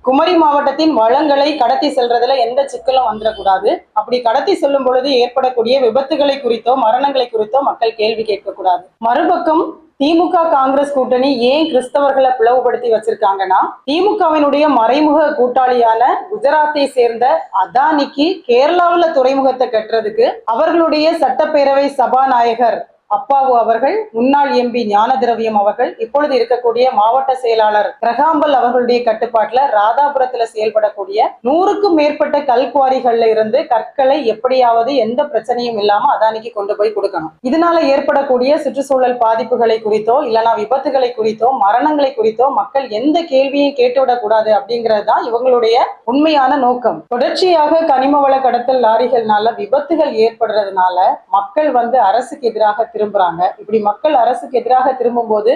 குமரி மாவட்டத்தின் வளங்களை கடத்தி செல்றதுல எந்த சிக்கலும் வந்துடக்கூடாது. அப்படி கடத்தி செல்லும் பொழுது ஏற்படக்கூடிய விபத்துகளை குறித்தோ மரணங்களை குறித்தோ மக்கள் கேள்வி கேட்கக்கூடாது. மறுபக்கம் திமுக காங்கிரஸ் கூட்டணி ஏன் கிறிஸ்தவர்களை பிளவுபடுத்தி வச்சிருக்காங்கன்னா, திமுகவினுடைய மறைமுக கூட்டாளியான குஜராத்தை சேர்ந்த அதானிக்கு கேரளாவுல துறைமுகத்தை கட்டுறதுக்கு அவர்களுடைய சட்டப்பேரவை சபாநாயகர் அப்பாவு அவர்கள், முன்னாள் எம்பி ஞான திரவியம் அவர்கள், இப்பொழுது இருக்கக்கூடிய மாவட்ட செயலாளர் கிரகாம்பல் அவர்களுடைய கட்டுப்பாட்டுல ராதாபுரத்துல செயல்படக்கூடிய 100க்கும் மேற்பட்ட கல்குவாரிகள்ல இருந்து கற்களை எப்படியாவது எந்த பிரச்சனையும் இல்லாம அதானிக்கு கொண்டு போய் கொடுக்கணும். இதனால ஏற்படக்கூடிய சுற்றுச்சூழல் பாதிப்புகளை குறித்தோ இல்லைன்னா விபத்துகளை குறித்தோ மரணங்களை குறித்தோ மக்கள் எந்த கேள்வியும் கேட்டுவிடக் கூடாது அப்படிங்கிறது தான் இவங்களுடைய உண்மையான நோக்கம். தொடர்ச்சியாக கனிம வள கடத்தல் லாரிகள்னால விபத்துகள் ஏற்படுறதுனால மக்கள் அரசுக்கு எதிராக திரும்புறாங்க. இப்படி மக்கள் அரசுக்கு எதிராக திரும்பும் போது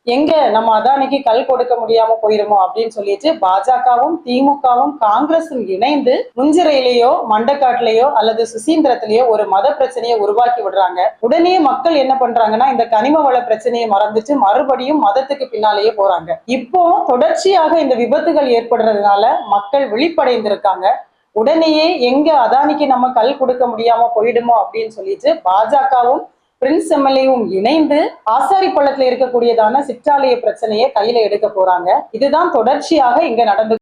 எங்க நம்ம அதானிக்கு கல் கொடுக்க முடியாம போயிருமோ அப்படின்னு சொல்லிட்டு பாஜகவும் திமுகவும் காங்கிரஸும் இணைந்து முஞ்சிரையிலேயோ மண்டக்காட்டிலேயோ அல்லது சுசீந்திரத்திலேயோ ஒரு மத பிரச்சனையை உருவாக்கி விடுறாங்க. உடனே மக்கள் என்ன பண்றாங்கன்னா இந்த கனிம வள பிரச்சனையை மறந்துட்டு மறுபடியும் மதத்துக்கு பின்னாலேயே போறாங்க. இப்போ தொடர்ச்சியாக இந்த விபத்துகள் ஏற்படுறதுனால மக்கள் விழிப்படைந்திருக்காங்க. உடனேயே எங்க அதானிக்கு நம்ம கல் கொடுக்க முடியாம போயிடுமோ அப்படின்னு சொல்லிட்டு பாஜகவும் பிரின்ஸ் எம்எல்ஏவும் இணைந்து ஆசாரிப்பள்ளத்துல இருக்கக்கூடியதான சிற்றாலய பிரச்சனையை கையில எடுக்க போறாங்க. இதுதான் தொடர்ச்சியாக இங்க நடந்து